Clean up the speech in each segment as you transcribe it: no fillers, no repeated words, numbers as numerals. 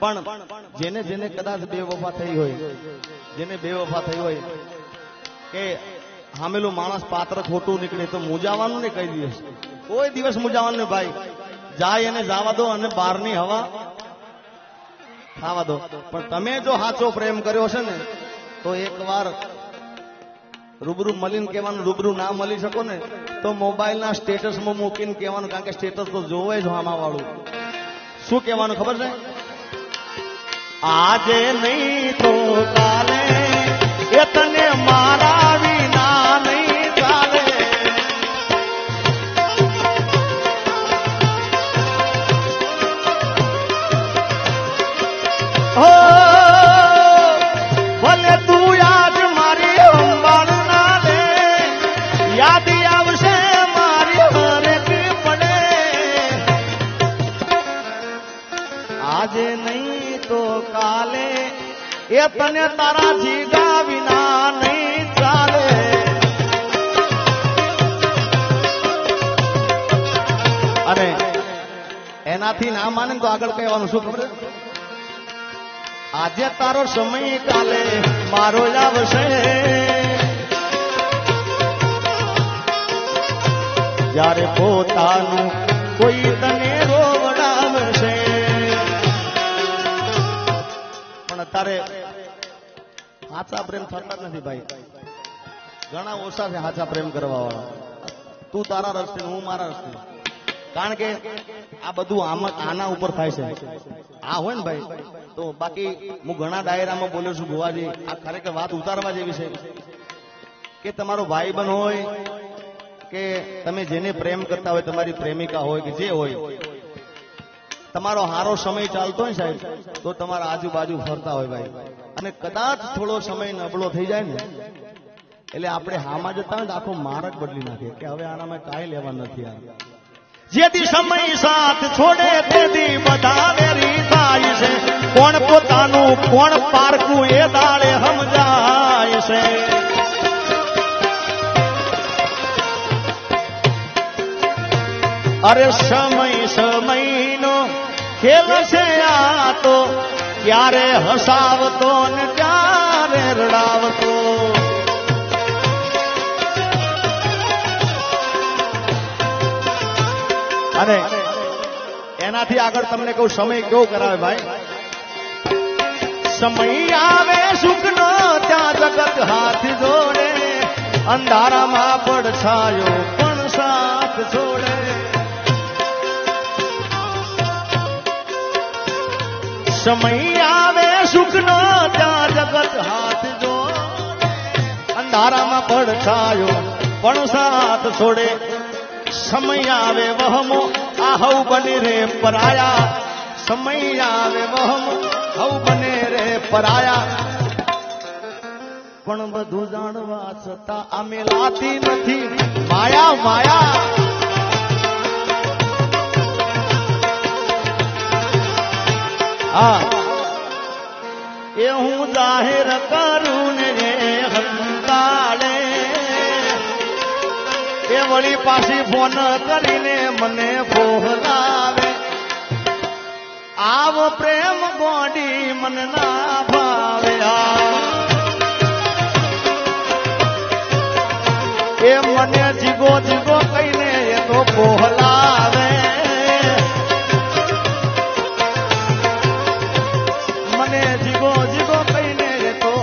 પણ જેને જેને કદાચ બેવફા થઈ હોય, જેને બેવફા થઈ હોય કે હામેલું માણસ પાત્ર ખોટું નીકળે તો મૂજાવાનું ને કઈ દિવસ, કોઈ દિવસ મૂજાવાનું ને ભાઈ. જાય એને જવા દો અને બહારની હવા ખાવા દો. પણ તમે જો સાચો પ્રેમ કર્યો છે ને તો એકવાર રૂબરૂ મળીને કહેવાનું, રૂબરૂ ના મળી શકો ને તો મોબાઈલના સ્ટેટસમાં મૂકીને કહેવાનું, કારણ કે સ્ટેટસ તો જોવે જ આમાં વાળું. શું કહેવાનું ખબર છે? આજે નહીં તો કાલે એ તને મારા વિના નહીં ચાલે. હો ભલે તું આજ મારી અંબાણ ના લે, યાદ આવશે મારી હરેક પડે. આજે નહીં તો કાલે એ તને તારા જીગા વિના નહીં ચાલે. અને એનાથી ના માને તો આગળ કહેવાનું શું ખબર? આજે તારો સમય કાલે મારો જ આવશે, જ્યારે પોતાનું કોઈ તને રોવડાવશે. પણ અત્યારે સાચા પ્રેમ થતા નથી ભાઈ. ઘણા ઓછા છે સાચા પ્રેમ કરવા વાળા. તું તારા રસ્તે, હું મારા રસ્તે. કારણ કે આ બધું આના ઉપર થાય છે. આ હોય ને ભાઈ તો બાકી હું ઘણા ડાયરામાં બોલ્યો છું ગોવાજી, આ ખરેખર વાત ઉતારવા જેવી છે કે તમારો ભાઈબંધ હોય કે તમે જેને પ્રેમ કરતા હોય, તમારી પ્રેમિકા હોય કે જે હોય, તમારો હારો સમય ચાલતો હોય સાહેબ તો તમારા આજુબાજુ ફરતા હોય ભાઈ, અને કદાચ થોડો સમય નબળો થઈ જાય ને એટલે આપણે હામાં જતા હોય તો આખો માર્ગ બદલી નાખીએ કે હવે આનામાં કાંઈ લેવા નથી. આ જેથી સમય સાથ છોડે તેથી બધા વેરી થાય છે. કોણ પોતાનું કોણ પારકું એ દાડે સમજાય છે. અરે સમયનો ખેલ છે આ તો, ક્યારે હસાવતો ને ક્યારે રડાવતો. અને એનાથી આગળ તમને કહું સમય કેવો કરાવે ભાઈ. સમય આવે સુખનો ત્યાં જગત હાથ જોડે, અંધારામાં પડછાયો પણ સાથ છોડે. સમય આવે સુખનો ત્યાં જગત હાથ જોડે, અંધારામાં પડછાયો પણ સાથ છોડે. સમય આવે વહમો આ હવ બને રે પરાયા, સમય આવે વહમો હવ બને રે પરાયા. પણ બધું જાણવા છતાં અમે લાતી નથી માયા માયા. હા એ હું જાહેર કરું ને રે હંતાળે, એ વળી પાછી ફોન કરીને મને બોલાવે. આવો પ્રેમ ગોડી મને ના ભાવે. એ મને જીગો જીગો કહીને એ તો બોલાવે. મને જીગો જીગો કહીને એ તો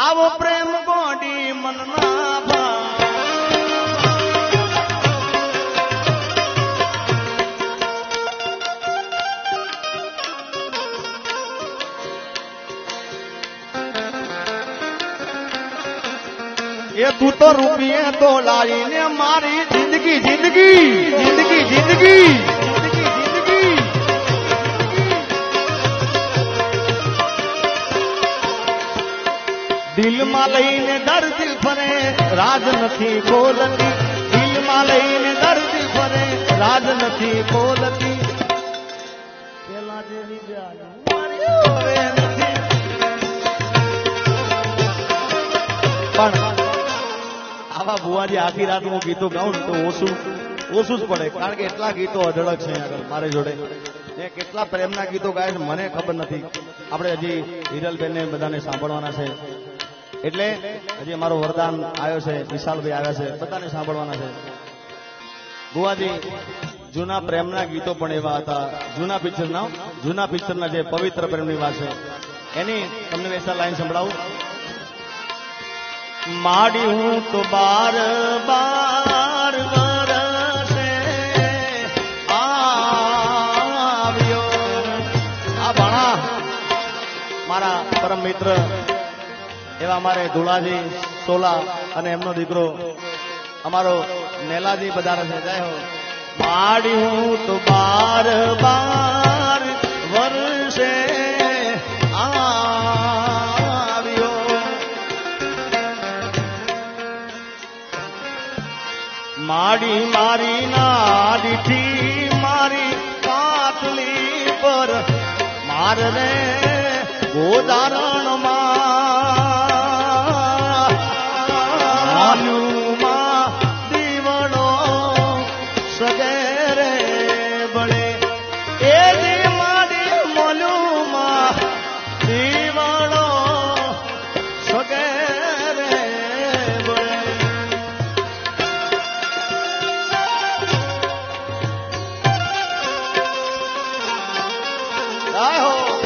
આવો પ્રેમ ગોડી મન ના ભાવે. એ તું તો રૂપિયે તો લાવીને મારી જિંદગી જિંદગી જિંદગી જિંદગી જિંદગી દિલમાં લઈને દર્દ ફરે રાજ નથી બોલતી. દિલમાં લઈને દર્દ ફરે રાજ નથી બોલતી. પેલા જેવી પણ આવા બુવાજી આખી રાત હું ગીતો ગાઉં તો ઓછું જ પડે, કારણ કે એટલા ગીતો અઢળક છે આગળ મારી જોડે. એ કેટલા પ્રેમના ગીતો ગાય છે મને ખબર નથી. આપણે હજી હિરલબેન ને બધાને સાંભળવાના છે, એટલે હજી અમારો વરદાન આવ્યો છે, વિશાલભાઈ આવ્યા છે, બધાને સાંભળવાના છે. બુવાજી જૂના પ્રેમના ગીતો પણ એવા હતા, જૂના પિક્ચરના જે પવિત્ર પ્રેમની વાત છે એની તમને વૈસા લાઈન સંભળાવું. માડી હું તો બાર બાર વરસે આવ્યો. આ ભણા મારા પરમ મિત્ર એવા અમારે ધુલાજી સોલા અને એમનો દીકરો અમારો નેલાજી પધારે છે. જય હો. માડી હું તો બાર બાર વર્ષે આવ્યો, માડી મારી નાડીથી મારી પાટલી પર માર રે ગોદારણમાં દીવડો સગેરે બળે. એ જે મારી મોલુમાં દીવડો સગેરે બળે.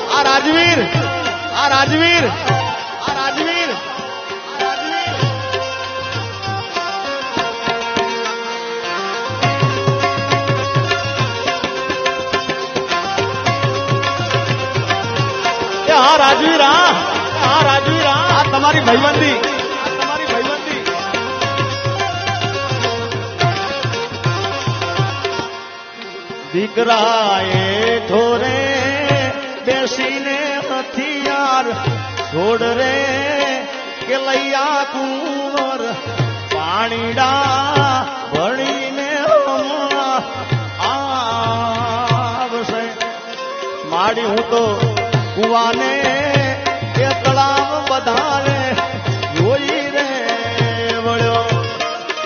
આ રાજવીર, આ રાજવીર, આ રાજવીર, આ રાજવીર. આ રાજવીર, આ રાજવીર, આ તમારી ભાઈબંધી, આ તમારી ભાઈબંધી. દીકરાએ ઠોરે બેસીને હથિયાર છોડ રે કે લૈયા કુંવર પાણીડા ભણીને આવશે. માડી હું તો કુવાને કે તળાવ બધાને જોઈ રે વળ્યો.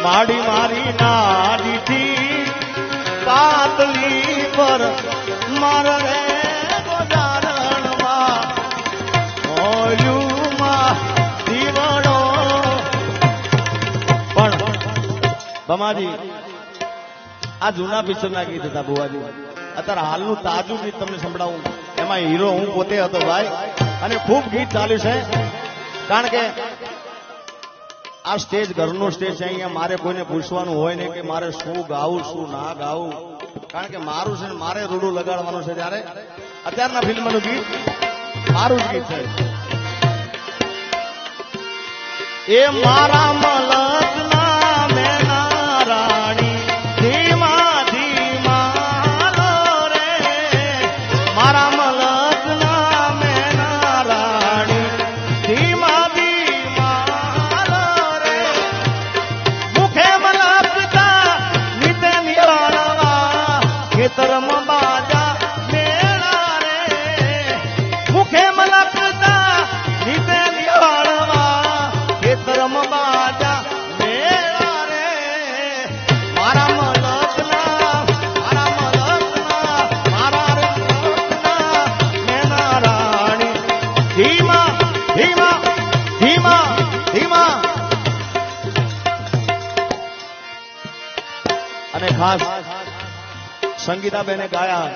માડી મારી નાડીથી પાતળી પર માર રે બમાજી. આ જૂના પિક્ચરના ગીત હતા બુવાજી. અત્યારે હાલનું તાજું ગીત તમને સંભળાવું, એમાં હીરો હું પોતે હતો ભાઈ, અને ખૂબ ગીત ચાલ્યું છે. કારણ કે આ સ્ટેજ ઘરનું સ્ટેજ છે, અહીંયા મારે કોઈને પૂછવાનું હોય ને કે મારે શું ગાવું શું ના ગાવું, કારણ કે મારું છે, મારે રૂડું લગાડવાનું છે. ત્યારે અત્યારના ફિલ્મનું ગીત મારું જ ગીત છે. એ મારા મલકના મેના રાણી ધીમા ધીમા લો રે, મારા મલકના મેના રાણી ધીમા ધીમા લો રે. મુખે મલકતા નીતે નિહાળવા ખેતરમાં બાજા મેળા રે. મુખે મલકતા નીતે નિહાળવા ખેતરમ બાજા મેળા રે. મારા મલકના, મારા મલકના, મારા મલકના મેના રાણી ધીમા ધીમા ધીમા ધીમા. અને ખાસ સંગીતાબેને ગાયા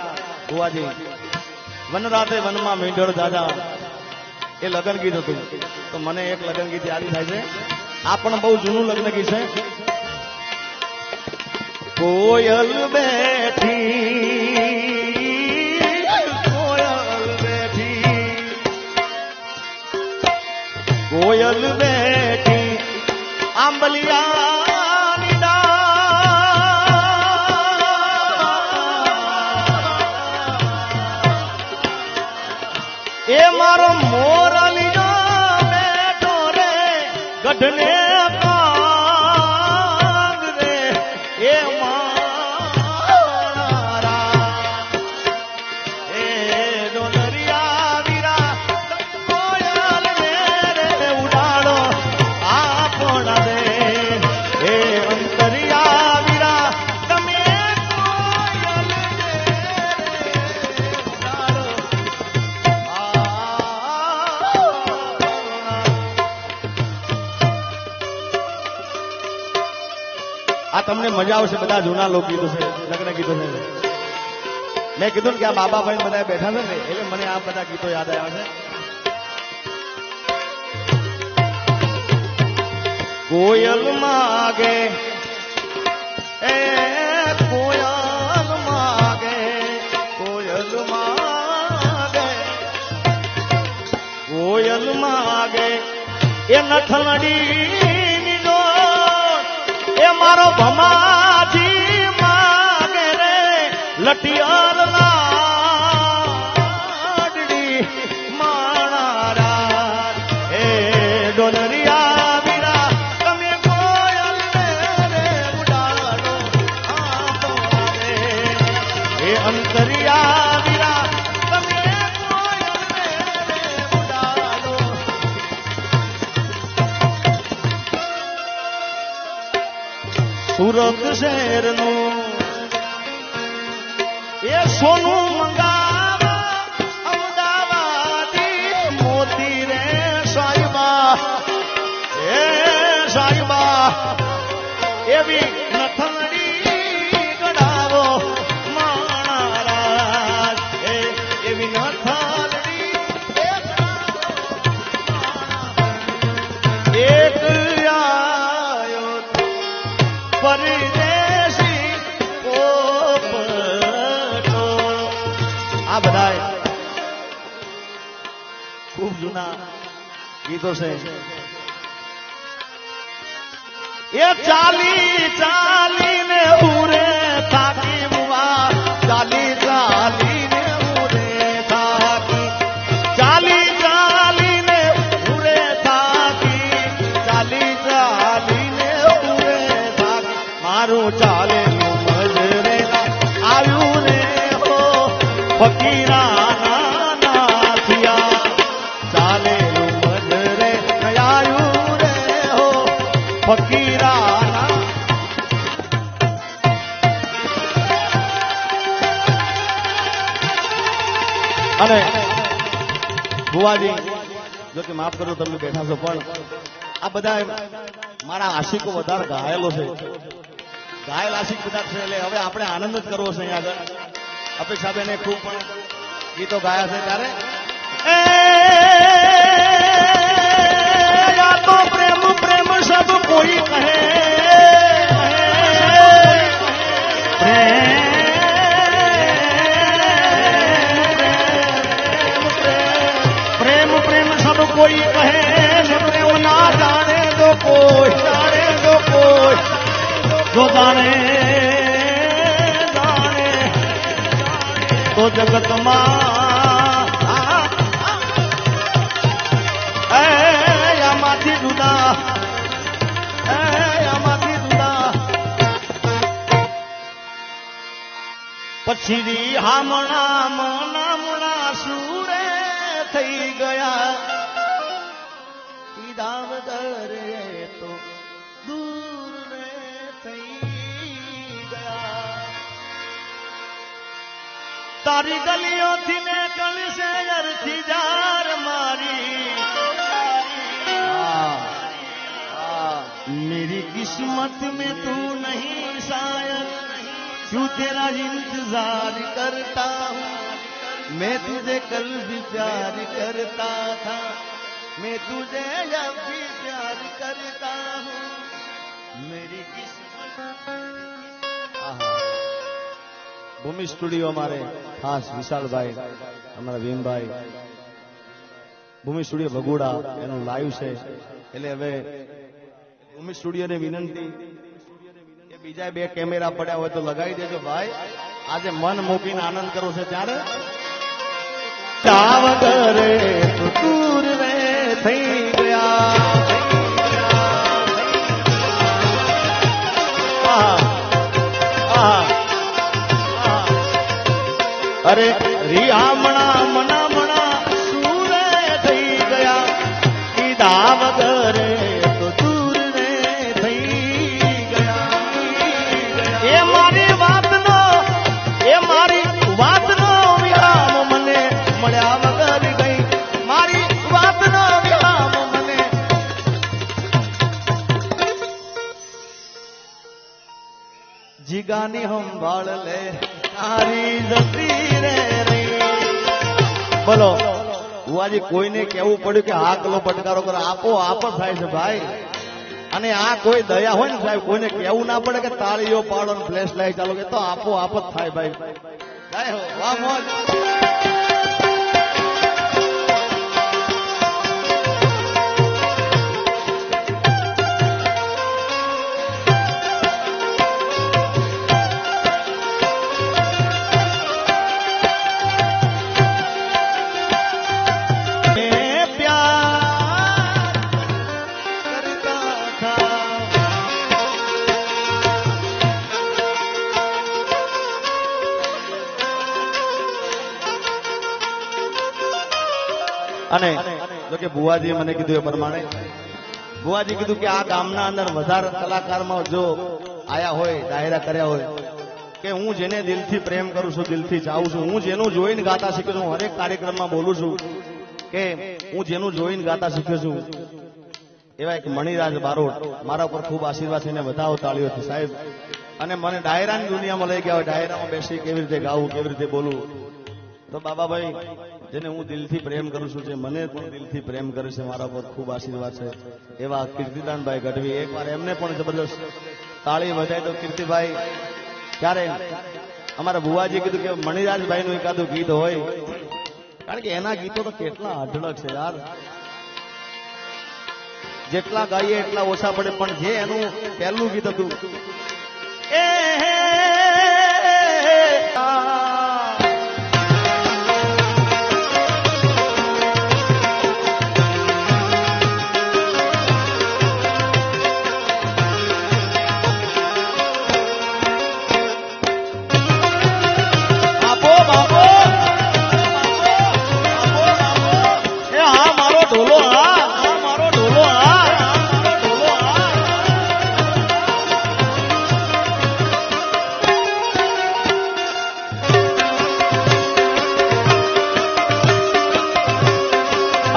બુવાજી, વનરાતે વનમાં મીંઢળ દાદા, એ લગ્ન ગીત હતું. તો મને એક લગ્ન ગીત યાદ થાય છે, આ પણ બહુ જૂનું લગ્ન ગીત છે. કોયલ બેઠી, કોયલ બેઠી, કોયલ બેઠી આંબલિયાની ડાળ. એ મારો મોરલિયો બેઠો રે ગઢને કાંગ રે. એ મારા એ ડોલરિયા વીરા કોયલ રે ઉડાડો આપણા રે. એ અંતરિયા વીરા તમે તમને મજા આવશે, બધા જૂના લોકગીતો છે, લગ્ન ગીતો છે. મેં કીધું ને કે આ બાબાભાઈ બધા બેઠા છે ને એટલે મને આ બધા ગીતો યાદ આવ્યા છે. કોયલ માગે એ કોયલ માગે, કોયલ માગે, કોયલ માગે એ નઠલડી નો એ મારો ભમાજી માગે રે લટિયાર લાડડી માણારા એ ડોલરિયા વીરા તમે કોયલ રે ઉડાડો આંખો રે એ અંતરિયા વીરા તમે કોયલ રે ઉડાડો. સુરત શહેરનું એ સોનું મંગાવા અમદાવાદી મોતી રે સાહેબા એ સાહેબા એવી નથનડી ગડાવો માણારાજ એ એવી નથનડી એક આયો પરદેશી પોપટો. આ બધા ખૂબ જૂના ગીતો છે. એ ચાલી ચાલીને ઉરે થાકી મુવા, ચાલી ચાલીને ઉરે થાકી, ચાલી ચાલીને ઉરે થાકી, ચાલી ચાલીને ઉરે થાકી મારું ચાલે મજરે આવ્યું રે હો ફકીરા નાથિયા, ચાલે મજરે આવ્યું રે હો ફકીરા. અને ભુવાજી જો કે માફ કરો તમે બેઠા છો પણ આ બધા મારા આશિકો વધારે ઘાયલો છે, ઘાયલ આશિક બધા છે એટલે હવે આપણે આનંદ જ કરવો છે. અહીંયા આગળ અપેક્ષાબેને ખૂબ પણ ગીતો ગાયા છે ત્યારે તો પ્રેમ પ્રેમ સબ કોઈ કહે प्रेम प्रेम सब कोई कहे प्रेम ना जाने दो कोई, जाने दो कोई जो जाने जाने तो जगत माथी जुदा माथी जुदा પછી હામણા મનામણા સુરે થઈ ગયા દાવદર તો દૂર રે થઈ ગયા. તારી ગલીઓથી ને કળશે અરથી જાર મારી, मेरी किस्मत में तू नहीं शायद क्यों तेरा इंतजार करता हूँ, मैं तुझे कल भी प्यार करता था, मैं तुझे जब भी प्यार करता हूँ मेरी किस्मत. भूमि स्टूडियो हमारे खास विशालभाई हमारा भीमभाई भूमि स्टूडियो भगोड़ा એનું લાઈવ છે એટલે હવે ભૂમિ સ્ટુડિયોને વિનંતી કે બીજા બે કેમેરા પડ્યા હોય તો લગાવી દેજો ભાઈ, આજે મન મૂકીને આનંદ કરો છે ત્યારે ચાવગરે તો દૂર રે થઈ ગયા. અરે રિયામણા મનામણા સુરે થઈ ગયા કીધા વગરે તો દૂર રે થઈ ગયા. એ મારી વાતનો વિરામ મને મળ્યા વગર ગઈ, મારી વાતનો વિરામ મને નાની સંભાળ લે તારી જતી રે રહી. બોલો બુઆજી, કોઈને કેવું પડ્યું કે હાકલો પટકારો કરે આપો આપ જ થાય છે ભાઈ. અને આ કોઈ દયા હોય ને સાહેબ, કોઈને કેવું ના પડે કે તાળીઓ પાડો ને ફ્લેશ લાઈટ ચાલો, કે તો આપો આપ જ થાય ભાઈ. જય હો, વાહ મોજ. અને જો કે બુવાજીએ મને કીધું એ પ્રમાણે, બુવાજી કીધું કે આ ગામના અંદર વધારે કલાકારમાં જો આયા હોય, ડાયરા કર્યા હોય, કે હું જેને દિલથી પ્રેમ કરું છું, દિલથી ચાહું છું, હું જેનું જોઈને ગાતા શીખ્યો છું, હરેક કાર્યક્રમમાં બોલું છું કે હું જેનું જોઈને ગાતા શીખ્યો છું, એવા એક મણિરાજ બારોટ મારા ઉપર ખૂબ આશીર્વાદ છે, એને વધાવો તાળીઓથી સાહેબ. અને મને ડાયરાની દુનિયામાં લઈ ગયા હોય, ડાયરામાં બેસી કેવી રીતે ગાવું, કેવી રીતે બોલવું. તો બાબાભાઈ, જેને હું દિલથી પ્રેમ કરું છું, જે મને પણ દિલથી પ્રેમ કરે છે, મારા પર ખૂબ આશીર્વાદ છે, એવા કીર્તિદાનભાઈ ગઢવી, એકવાર એમને પણ જબરદસ્ત તાળી વધાય. તો કીર્તિભાઈ, ક્યારે અમારા બુવાજી કીધું કે મણિરાજભાઈનું એકાદું ગીત હોય, કારણ કે એના ગીતો તો કેટલા અઢળક છે યાર, જેટલા ગાઈએ એટલા ઓછા પડે. પણ જે એનું પહેલું ગીત હતું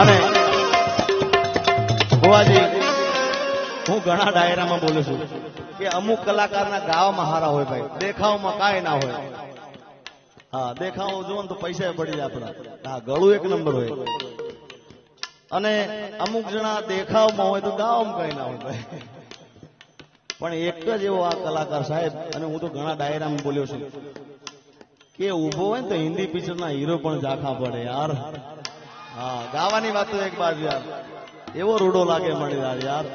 અને બુવાજી, હું ઘણા ડાયરામાં બોલું છું કે અમુક કલાકારના ગાવામાં હારા હોય ભાઈ, દેખાવમાં કાંઈ ના હોય. હા, દેખાવ જુઓ ને તો પૈસા પડી જાય આપણા. હા, ગળું એક નંબર હોય. અને અમુક જણા દેખાવમાં હોય તો ગાવામાં કઈ ના હોય ભાઈ. પણ એક જ એવો આ કલાકાર સાહેબ, અને હું તો ઘણા ડાયરામાં બોલ્યો છું કે ઉભો હોય ને તો હિન્દી પિક્ચરના હીરો પણ ઝાંખા પડે યાર. હા, ગાવાની વાત તો એક બાજુ યાર, એવો રૂડો લાગે મણિરાજ યાર.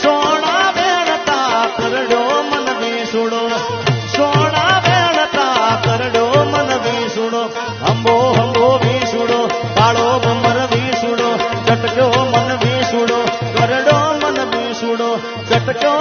સોના વેણતા કરડો મન વિસુડો, સોના વેણતા કરડો મન વિસુડો, હંબો હંબો વિસુડો, કાળો ભમર વિસુડો, ચટકો મન વિસુડો, કરડો મન વિસુડો, ચટકો